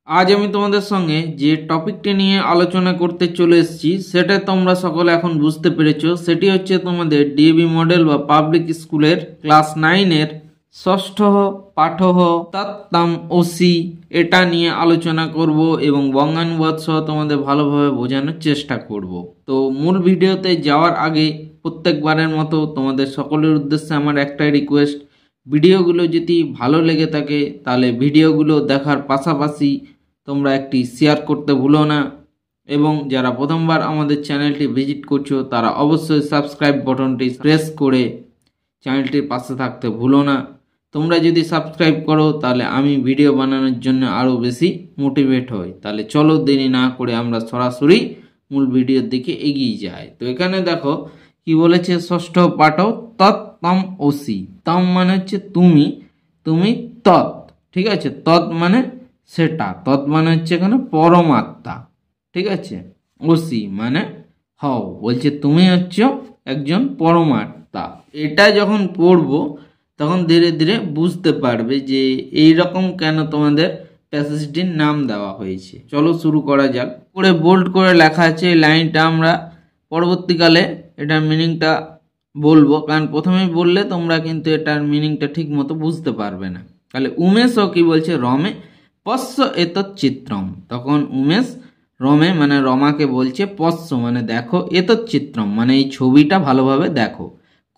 আজ আমি তোমাদের সঙ্গে যে টপিকটি নিয়ে আলোচনা করতে চলে এসেছি সেটা তোমরা সকলে এখন বুঝতে পেরেছো। সেটি হচ্ছে তোমাদের ডিএভি মডেল বা পাবলিক স্কুলের ক্লাস 9-এর ষষ্ঠ পাঠহ তত্ত্বম ওসি, এটা নিয়ে আলোচনা করব এবং বঙ্গানুবাদ সহ তোমাদের ভালোভাবে বোঝানোর চেষ্টা করব। তো মূল ভিডিওতে যাওয়ার আগে প্রত্যেকবারের মতো তোমাদের সকলের উদ্দেশ্যে আমার একটাই রিকোয়েস্ট, ভিডিওগুলো যদি ভালো লেগে থাকে তাহলে ভিডিওগুলো দেখার পাশাপাশি তোমরা একটি শেয়ার করতে ভুলো না, এবং যারা প্রথমবার আমাদের চ্যানেলটি ভিজিট করছো তারা অবশ্যই সাবস্ক্রাইব বাটনটি প্রেস করে চ্যানেলটির পাশে থাকতে ভুলো না। তোমরা যদি সাবস্ক্রাইব করো তাহলে আমি ভিডিও বানানোর জন্য আরও বেশি মোটিভেট হই। তাহলে চলো দেরি না করে আমরা সরাসরি মূল ভিডিওর দিকে এগিয়ে যাই। তো এখানে দেখো কি বলেছে, ষষ্ঠ পাঠ তত্ত্বম ওসি। তম মানে হচ্ছে তুমি, তুমি তৎ, ঠিক আছে। তৎ মানে সেটা, তৎ মানে হচ্ছে এখানে পরমাত্মা, ঠিক আছে। ওসি মানে হও, বলছে তুমি হচ্ছে একজন পরমাত্মা। এটা যখন পড়বো তখন ধীরে ধীরে বুঝতে পারবে যে এই রকম কেন তোমাদের প্যাসেজটির নাম দেওয়া হয়েছে। চলো শুরু করা যাক। করে বোল্ড করে লেখা আছে এই লাইনটা, আমরা পরবর্তীকালে এটার মিনিংটা বলবো, কারণ প্রথমেই বললে তোমরা কিন্তু এটার মিনিংটা ঠিক মতো বুঝতে পারবে না। তাহলে উমেশও কি বলছে, রমে পশ্য এতৎ চিত্রম। তখন উমেশ রমে মানে রমাকে বলছে পশ্য মানে দেখো, এতৎ চিত্রম মানে এই ছবিটা ভালোভাবে দেখো।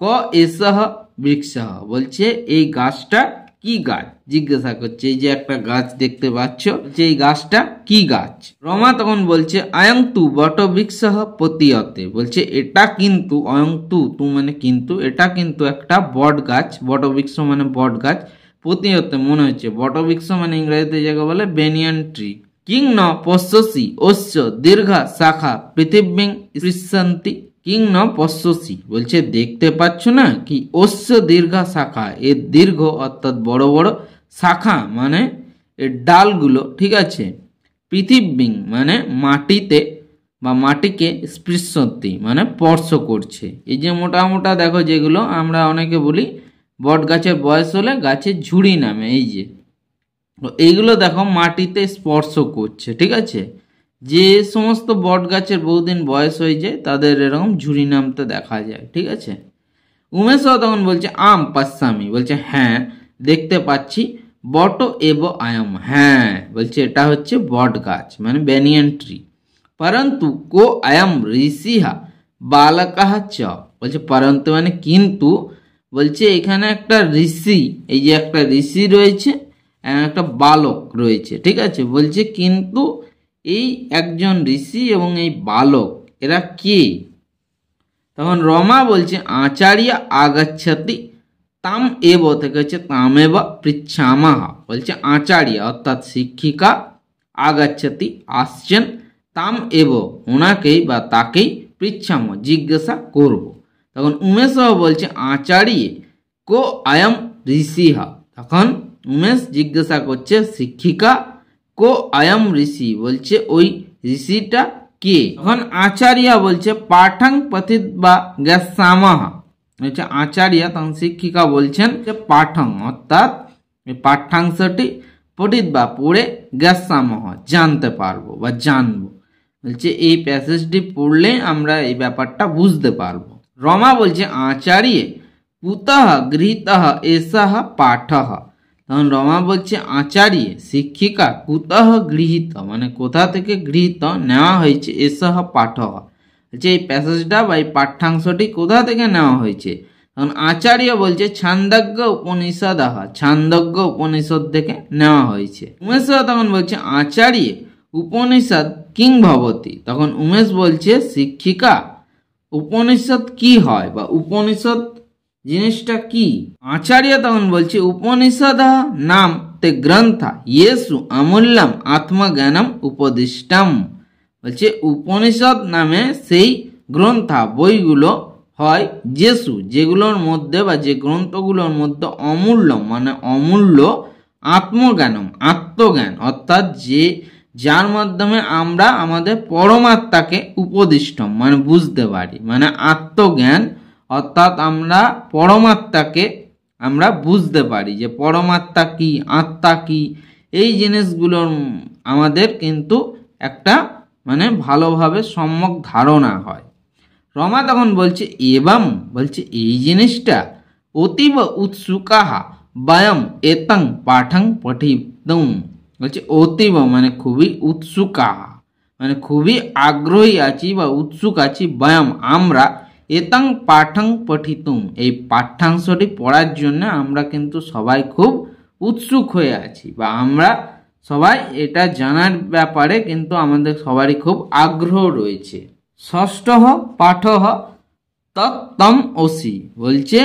ক এসহ বৃক্ষঃ বলছে এই গাছটা কি গাছ, জিজ্ঞাসা করছে। এই যে একটা গাছ দেখতে পাচ্ছ, যে এই গাছটা কি গাছ। রমা তখন বলছে অয়ং তু বট বৃক্ষঃ প্রতীয়তে, বলছে এটা কিন্তু, অয়ং তু, তু মানে কিন্তু, এটা কিন্তু একটা বট গাছ, বট বৃক্ষ মানে বট গাছ, প্রতীয়তে মনে হচ্ছে। বট বৃক্ষ মানে ইংরেজিতে যাকে বলে বেনিয়ান ট্রি। কিং ন পশ্যসি অস্য দীর্ঘা শাখা পৃথিবীং স্পৃশন্তি। কিং ন পশ্যসি বলছে দেখতে পাচ্ছ না কি, অস্য দীর্ঘা শাখা, এর দীর্ঘ অর্থাৎ বড় বড় শাখা মানে এর ডালগুলো, ঠিক আছে। পৃথিবীং মানে মাটিতে বা মাটিকে স্পৃশন্তি মানে স্পর্শ করছে। এই যে মোটা মোটা দেখো যেগুলো আমরা অনেকে বলি বট গাছের বয়স হলে গাছের ঝুড়ি নামে, এই যে এইগুলো দেখো মাটিতে স্পর্শ করছে, ঠিক আছে। যে সমস্ত বট গাছের বহুদিন বয়স হয়ে যায় তাদের এরকম ঝুড়ি নামতে দেখা যায়, ঠিক আছে। উমেশ তখন বলছে আম পাশ্যামি, বলছে হ্যাঁ দেখতে পাচ্ছি। বট এব আয়াম, হ্যাঁ বলছে এটা হচ্ছে বট গাছ মানে ব্যানিয়ান ট্রি। পরন্তু কো আয়াম ঋষিহা বালকাহ চ, বলছে পরন্তু মানে কিন্তু, বলছে এখানে একটা ঋষি, এই যে একটা ঋষি রয়েছে, একটা বালক রয়েছে, ঠিক আছে। বলছে কিন্তু এই একজন ঋষি এবং এই বালক এরা কে। তখন রমা বলছে আচার্য আগাচ্ছতি তাম এব, থেকে হচ্ছে তামেব পৃচ্ছামাহ, বলছে আচার্য অর্থাৎ শিক্ষিকা, আগাচ্ছতি আসছেন, তাম এব ওনাকেই বা তাকেই, পৃচ্ছাম জিজ্ঞাসা করব। তখন উমেশ বলছে আচার্য কো আয়ম ঋষিহা। তখন উমেশ জিজ্ঞাসা করছে শিক্ষিকা, কো আয়ম ঋষি বলছে ওই ঋষিটা কে। তখন আচার্য বলছে পাঠং পথিত বা জ্ঞাসামাহ, বলছে আচার্য, তখন শিক্ষিকা বলছেন যে পাঠং অর্থাৎ পাঠ্যাংশটি পঠিত বা পড়ে জ্ঞাসামাহ জানতে পারবো বা জানবো, বলছে এই প্যাসেজটি পড়লে আমরা এই ব্যাপারটা বুঝতে পারবো। রমা বলছে আচার্য পুতঃ গৃহীতঃ এষঃ পাঠঃ। তখন রমা বলছে আচার্য শিক্ষিকা কুতঃ গৃহীত মানে কোথা থেকে গৃহীত নেওয়া হয়েছে, এষঃ পাঠঃ বলছে এই প্যাসেজটা বা এই পাঠ্যাংশটি কোথা থেকে নেওয়া হয়েছে। তখন আচার্য বলছে ছান্দজ্ঞ উপনিষদ, ছান্দজ্ঞ উপনিষদ থেকে নেওয়া হয়েছে। উমেশ তখন বলছে আচার্য উপনিষদ কিং ভবতি। তখন উমেশ বলছে শিক্ষিকা উপনিষদ কি হয় বা উপনিষদ জিনিসটা কি। আচার্য তখন বলছে উপনিষদ নাম তে গ্রন্থা ইয়েসু অমূল্যম আত্মজ্ঞানম উপদিষ্টম, বলছে উপনিষদ নামে সেই গ্রন্থা বইগুলো হয় যেসু, যেগুলোর মধ্যে বা যে গ্রন্থগুলোর মধ্যে অমূল্যম মানে অমূল্য, আত্মজ্ঞানম আত্মজ্ঞান অর্থাৎ যে যার মাধ্যমে আমরা আমাদের পরমাত্মাকে উপদিষ্টম মানে বুঝতে পারি, মানে আত্মজ্ঞান অর্থাৎ আমরা পরমাত্মাকে আমরা বুঝতে পারি যে পরমাত্মা কি, আত্মা কি, এই জিনিসগুলোর আমাদের কিন্তু একটা মানে ভালোভাবে সম্যক ধারণা হয়। রমা তখন বলছে এবং বলছে এই জিনিসটা অতীব উৎসুকাহা বয়ম এতং পাঠং পঠিতুম, বলছে অতীব মানে খুবই, উৎসুকাহা মানে খুবই আগ্রহী আছি বা উৎসুক আছি, বয়ম আমরা, এতং পাঠং পঠিতুম এই পাঠ্যাংশটি পড়ার জন্য আমরা কিন্তু সবাই খুব উৎসুক হয়ে আছি, বা আমরা সবাই এটা জানার ব্যাপারে কিন্তু আমাদের সবারই খুব আগ্রহ রয়েছে। ষষ্ঠ পাঠ তত্তম অসি, বলছে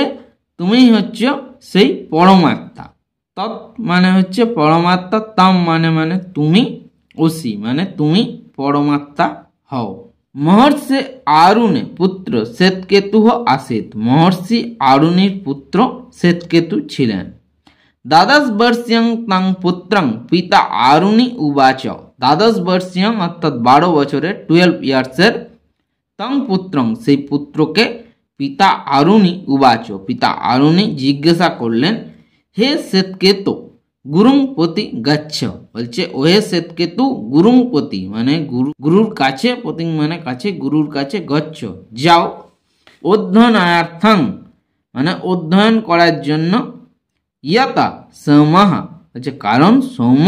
তুমি হচ্ছে সেই পরমাত্মা। তৎ মানে হচ্ছে পরমাত্মা, তম মানে তুমি, অসি মানে তুমি পরমাত্মা হও। মহর্ষি আরুণে পুত্র শ্বেতকেতু আসিত, মহর্ষি আরুণীর পুত্র শ্বেতকেতু ছিলেন। দ্বাদশ বর্ষীয়ং তং পুত্রং পিতা আরুণী উবাচ, দ্বাদশ বর্ষীয়ং অর্থাৎ 12 বছরের 12 ইয়ার্সের, তং পুত্রং সেই পুত্রকে, পিতা আরুণী উবাচ পিতা আরুণী জিজ্ঞাসা করলেন, হে শ্বেতকেতু গুরুং প্রতি গচ্ছ, বলছে ওহে শ্বেতকেতু গুরুং প্রতি মানে গুরুর কাছে, প্রতি মানে কাছে, গুরুর কাছে, গচ্ছ যাও, অধ্যয়নার্থং মানে অধ্যয়ন করার জন্য, ইয়তা সৌমঃ বলছে কারণ সৌম,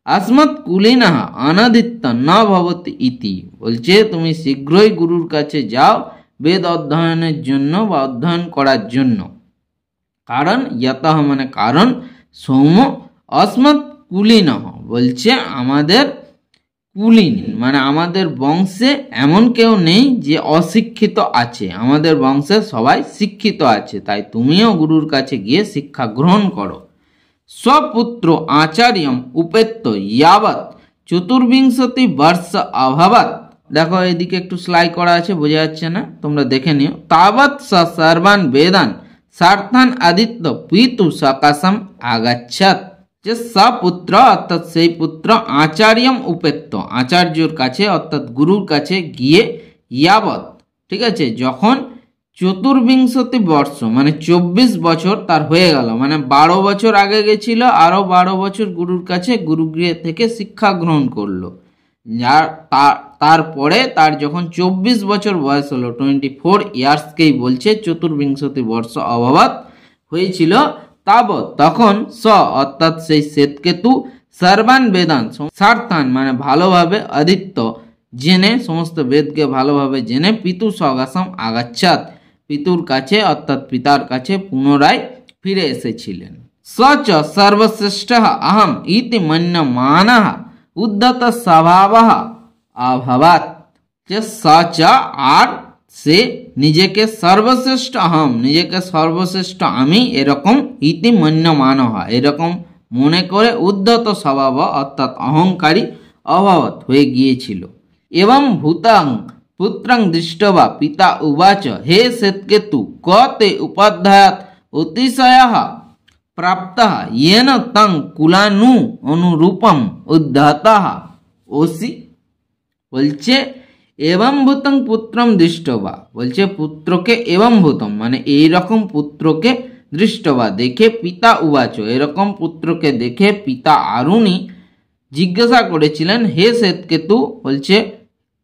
अस्मत् कुलीनः अनदित्य न भवति इति, বলছে তুমি শীঘ্রই গুরুর কাছে যাও বেদ অধ্যয়নের জন্য বা অধ্যয়ন করার জন্য। কারণ ইয়তঃ মানে কারণ, সৌম अस्मत् কুলীনঃ বলছে আমাদের কুলীন মানে আমাদের বংশে এমন কেউ নেই যে অশিক্ষিত আছে, আমাদের বংশে সবাই শিক্ষিত আছে, তাই তুমিও গুরুর কাছে গিয়ে শিক্ষা গ্রহণ করো। स्वपुत्र आचार्यम उपेत्य यावत चतुर्विंशति वर्ष अभवत, देखो एदिके एकटू स्लाई करा आछे बोझा जाच्छे ना, तोमरा देखे निओ। तावत स सर्वान वेदान सार्थान आदित्य पितु सकाशम आगच्छत, जे सपुत्र अर्थात सेई पुत्र आचार्यम उपेत्य आचार्यर काछे अर्थात गुरुर काछे गिये, यावत ठीक आछे যখন চতুর্বিংশতি বর্ষ মানে 24 বছর তার হয়ে গেল, মানে 12 বছর আগে গেছিল, আরো 12 বছর গুরুর কাছে গুরুগৃহ থেকে শিক্ষা গ্রহণ করলো, তারপরে তার যখন 24 বছর বয়স হলো, 24 ইয়ার্সকেই বলছে চতুর্বিংশতি বর্ষ অভবত হয়েছিল, তাবৎ তখন স অর্থাৎ সেই শ্বেতকেতু সর্বান বেদান সার্থান মানে ভালোভাবে, আদিত্য জেনে সমস্ত বেদকে ভালোভাবে জেনে, পিতু সগাসম আগাচ্ছাত পিতুর কাছে অর্থাৎ পিতার কাছে পুনরায় ফিরে এসেছিলেন। সচ সর্বশ্রেষ্ঠ অহম ইতি মন্যমানঃ উদ্ধত স্বভাবঃ অভবত, যে সচ আর সে নিজেকে সর্বশ্রেষ্ঠ অহম নিজেকে সর্বশ্রেষ্ঠ আমি এরকম, ইতি মন্যমানঃ এরকম মনে করে, উদ্ধত স্বভাব অর্থাৎ অহংকারী অভবত হয়ে গিয়েছিল। एवं भूतं पुत्रं दृष्ट्वा पिता उवाच, हे श्वेतकेतु कते उपाध्यायात् अतिशयः प्राप्तः येन तं कुलानु अनुरूपम उद्धतः ओसि, বলছে एवं भूतं पुत्रं दृष्ट्वा বলছে পুত্রকে, एवं भूतं মানে এই রকম পুত্রকে, দৃষ্টবা দেখে, পিতা উবাচ এরকম পুত্রকে দেখে পিতা আরুণী জিজ্ঞাসা করেছিলেন, হে শ্বেতকেতু বলছে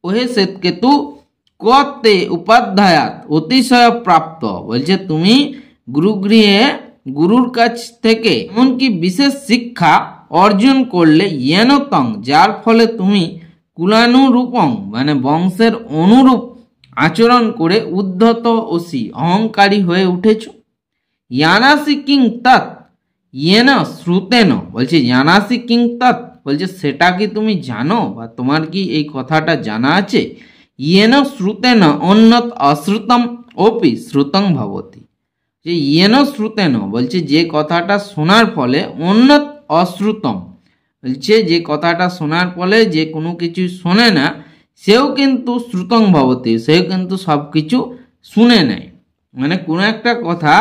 ওহে শ্বেতকেতু কতে উপাধ্যায়াত অতিশয় প্রাপ্ত, বলছে তুমি গুরুগৃহে গুরুর কাছ থেকে এমনকি বিশেষ শিক্ষা অর্জন করলে, ইয়েন তং যার ফলে তুমি কুলানুরূপং মানে বংশের অনুরূপ আচরণ করে, উদ্ধত অসি অহংকারী হয়ে উঠেছ। ইয়ানাসি কিং তৎ ইয়েন শ্রুতেন, বলছে ইয়ানাসি কিং তৎ বলছে সেটা কি তুমি জানো বা তোমার কি এই কথাটা জানা আছে। ইয়েন শ্রুতেন অন্যত অশ্রুতম অপি শ্রুতং ভবতি, যে ইয়েন শ্রুতেন বলছে যে কথাটা শোনার ফলে, অন্যত অশ্রুতম বলছে যে কথাটা শোনার ফলে যে কোনো কিছু শোনে না, সেও কিন্তু শ্রুতং ভবতি সেও কিন্তু সব কিছু শুনে নেয়। মানে কোনো একটা কথা,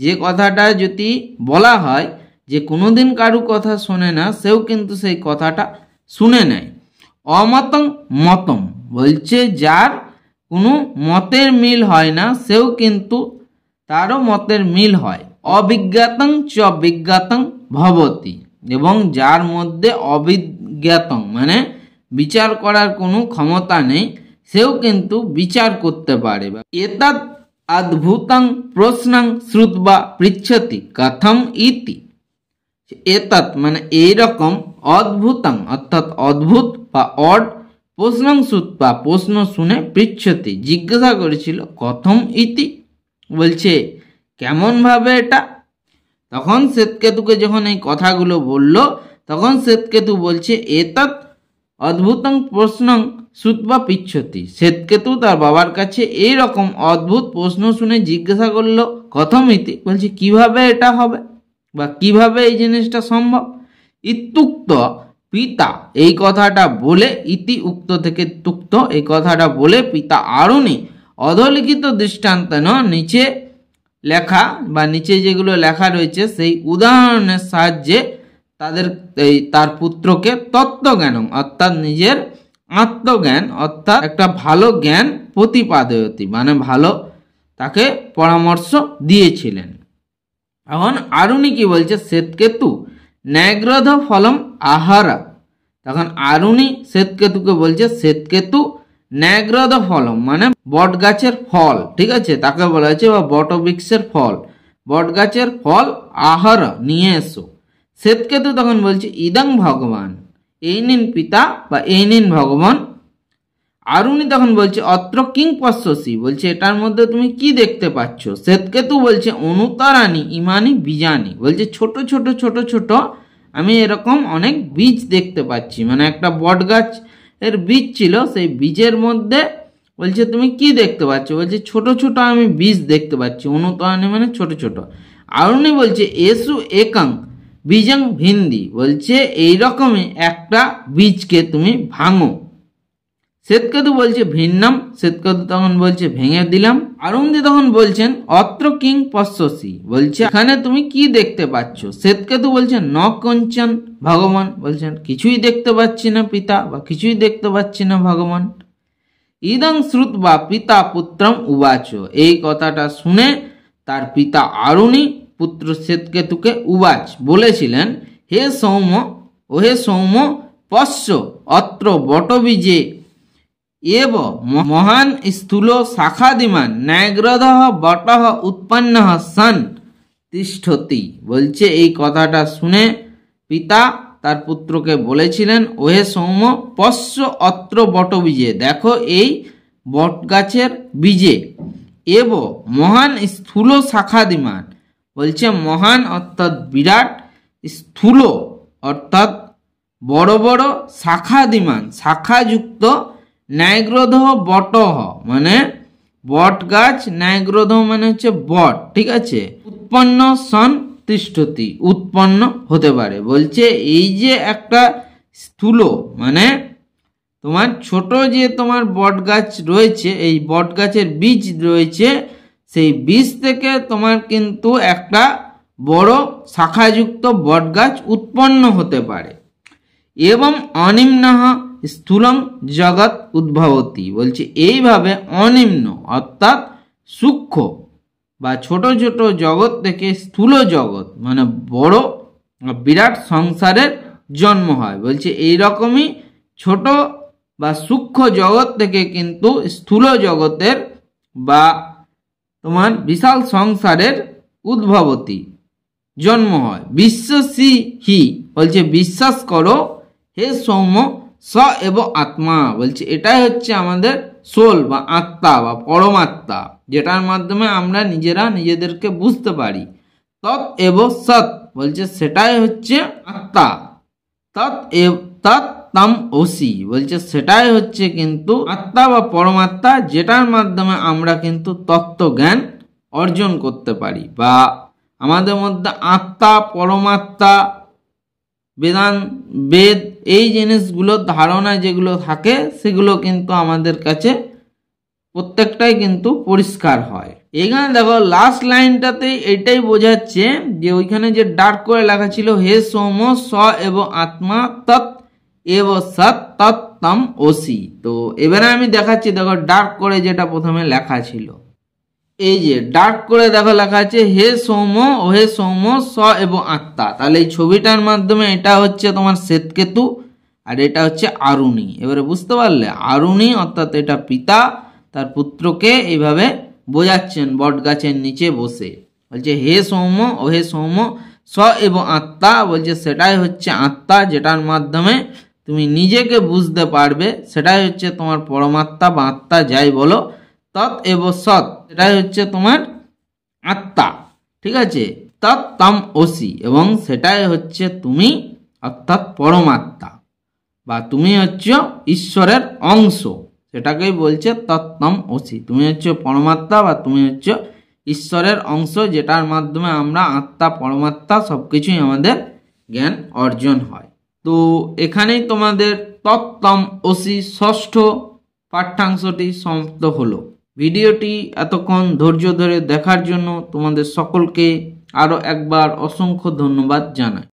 যে কথাটা যদি বলা হয় যে কোনোদিন কারু কথা শোনে না, সেও কিন্তু সেই কথাটা শুনে নেয়। অমতং মতম বলছে যার কোনো মতের মিল হয় না, সেও কিন্তু তারও মতের মিল হয়। অবিজ্ঞাতং চ বিজ্ঞাতং ভবতি এবং যার মধ্যে অবিজ্ঞাতং মানে বিচার করার কোনো ক্ষমতা নেই, সেও কিন্তু বিচার করতে পারে। এতদ অদ্ভুতং প্রশ্নং শ্রুত্বা পৃচ্ছতি কথম ইতি। এতৎ মানে এইরকম, অদ্ভুতং অর্থাৎ অদ্ভুত বা অড, প্রশ্নং শ্রুত্বা প্রশ্ন শুনে, পৃচ্ছতি জিজ্ঞাসা করেছিল, কথম ইতি বলছে কেমন ভাবে এটা। তখন শ্বেতকেতুকে যখন এই কথাগুলো বলল, তখন শ্বেতকেতু বলছে এতৎ অদ্ভুতং প্রশ্নং শ্রুত্বা পৃচ্ছতি। শ্বেতকেতু তার বাবার কাছে এই রকম অদ্ভুত প্রশ্ন শুনে জিজ্ঞাসা করলো, কথম ইতি বলছে কিভাবে এটা হবে বা কিভাবে এই জিনিসটা সম্ভব। ইত্যুক্ত পিতা এই কথাটা বলে, ইতি উক্ত থেকে তুক্ত এই কথাটা বলে পিতা আরুণি অধলিখিত দৃষ্টান্তন নিচে লেখা বা নিচে যেগুলো লেখা রয়েছে সেই উদাহরণের সাহায্যে তার পুত্রকে তত্ত্বজ্ঞান অর্থাৎ নিজের আত্মজ্ঞান অর্থাৎ একটা ভালো জ্ঞান প্রতিপাদয়তি মানে ভালো তাকে পরামর্শ দিয়েছিলেন। এখন আরুণি কি বলছে, শ্বেতকেতু ন্যাগ্রধ ফলম আহারা। তখন আরুণি শ্বেতকেতুকে বলছে শ্বেতকেতু ন্যাগ্রধ ফলম মানে বট গাছের ফল, ঠিক আছে, তাকে বলা হয়েছে বা বটবৃক্ষের ফল, বট গাছের ফল আহার নিয়ে এসো। শ্বেতকেতু তখন বলছে ইদং ভগবান, এই নিন পিতা বা এই নিন ভগবান। আরুণি তখন বলছে অত্র কিং পশ্যসি বলছে এটার মধ্যে তুমি কি দেখতে পাচ্ছ। শ্বেতকেতু বলছে অনুতারানি ইমানি বীজানি বলছে ছোট ছোট ছোট ছোট আমি এরকম অনেক বীজ দেখতে পাচ্ছি, মানে একটা বট গাছ এর বীজ ছিল, সেই বীজের মধ্যে বলছে তুমি কি দেখতে পাচ্ছ, বলছে ছোট ছোট আমি বীজ দেখতে পাচ্ছি, অনুতারানি মানে ছোট ছোট। আরুণি বলছে এসু একাং বীজং ভিন্দি বলছে এইরকমই একটা বীজকে তুমি ভাঙো। শ্বেতকেতু বলছে ভিন্নম, শ্বেতকেতু তখন বলছে ভেঙে দিলাম। আরুন্ধি তখন বলছেন অত্র কিং পশ্যসি বলছে এখানে তুমি কি দেখতে পাচ্ছ। শ্বেতকেতু বলছে ন কঞ্চন ভগবান বলছেন কিছুই দেখতে পাচ্ছি না পিতা বা কিছুই দেখতে পাচ্ছি না ভগবান। ইদং শ্রুত বা পিতা পুত্রম উবাচ এই কথাটা শুনে তার পিতা আরুণি পুত্র শ্বেতকেতুকে উবাচ বলেছিলেন, হে সৌম্য ও হে সৌম্য পশ্য অত্র বটবীজে এব মহান স্থূল শাখাদিমান ন্যাগ্রধ বট উৎপন্ন সন তিষ্ঠতি বলছে এই কথাটা শুনে পিতা তার পুত্রকে বলেছিলেন, ওহে সৌম্য পশ্য অত্র বটবীজে দেখো এই বট গাছের বীজে, এব মহান স্থূল শাখাদিমান বলছে মহান অর্থাৎ বিরাট, স্থূল অর্থাৎ বড় বড়, শাখাদিমান শাখাযুক্ত, ন্যাগ্রধ বট মানে বট গাছ, ন্যাগ্রধ মানে হচ্ছে বট, ঠিক আছে, উৎপন্ন সন তিষ্ঠতি উৎপন্ন হতে পারে। বলছে এই যে একটা স্থূল মানে তোমার ছোট যে তোমার বট গাছ রয়েছে, এই বট গাছের বীজ রয়েছে, সেই বীজ থেকে তোমার কিন্তু একটা বড় শাখাযুক্ত বট গাছ উৎপন্ন হতে পারে। এবং অনিম্ন স্থূলং জগৎ উদ্ভবতি বলছে এইভাবে অনিম্ন অর্থাৎ সূক্ষ্ম বা ছোট ছোট জগৎ থেকে স্থূল জগৎ মানে বড় বিরাট সংসারের জন্ম হয়। বলছে এইরকমই ছোট বা সূক্ষ্ম জগৎ থেকে কিন্তু স্থূল জগতের বা তোমার বিশাল সংসারের উদ্ভবতি জন্ম হয়। বিশ্বাসী হি বলছে বিশ্বাস করো হে সৌম্য স এবং আত্মা বলছে এটাই হচ্ছে আমাদের সোল বা আত্মা বা পরমাত্মা, যেটার মাধ্যমে আমরা নিজেরা নিজেদেরকে বুঝতে পারি। তৎ এব সৎ বলছে সেটাই হচ্ছে আত্মা, তৎ তম ওসি বলছে সেটাই হচ্ছে কিন্তু আত্মা বা পরমাত্মা, যেটার মাধ্যমে আমরা কিন্তু তত্ত্ব জ্ঞান অর্জন করতে পারি বা আমাদের মধ্যে আত্মা পরমাত্মা বেদ এই জিনিসগুলো ধারণা যেগুলো থাকে সেগুলো কিন্তু আমাদের কাছে প্রত্যেকটাই কিন্তু পরিষ্কার হয়। এখানে দেখো লাস্ট লাইনটাতে এটাই বোঝাচ্ছে যে ওইখানে যে ডার্ক করে লেখা ছিল হে সৌম স এবং আত্মা তৎ এব সৎ তৎ তম ওসি। তো এবারে আমি দেখাচ্ছি দেখো ডার্ক করে যেটা প্রথমে লেখা ছিল এই যে ডার্ক করে দেখো লেখা আছে হে সৌম ও হে সৌম স এবং আত্মা। তাহলে এই ছবিটার মাধ্যমে এটা হচ্ছে তোমার শ্বেতকেতু আর এটা হচ্ছে আরুণী। এবারে বুঝতে পারলে, আরুণী অর্থাৎ এটা পিতা তার পুত্রকে এইভাবে বোঝাচ্ছেন বট গাছের নিচে বসে। বলছে হে সৌম ও হে সৌম স এবং আত্মা, বলছে সেটাই হচ্ছে আত্মা যেটার মাধ্যমে তুমি নিজেকে বুঝতে পারবে, সেটাই হচ্ছে তোমার পরমাত্মা বা আত্মা যাই বলো। তৎ এব সৎ, সেটাই হচ্ছে তোমার আত্মা, ঠিক আছে। তৎ তম অসি, এবং সেটাই হচ্ছে তুমি অর্থাৎ পরমাত্মা বা তুমি হচ্ছে ঈশ্বরের অংশ, সেটাকেই বলছে তত্তম অসি। তুমি হচ্ছে পরমাত্মা বা তুমি হচ্ছে ঈশ্বরের অংশ, যেটার মাধ্যমে আমরা আত্মা পরমাত্মা সবকিছুই আমাদের জ্ঞান অর্জন হয়। তো এখানেই তোমাদের তত্তম অসি ষষ্ঠ পাঠ্যাংশটি সমাপ্ত হলো। ভিডিওটি এতক্ষণ ধৈর্য ধরে দেখার জন্য তোমাদের সকলকে আরও একবার অসংখ্য ধন্যবাদ জানাই।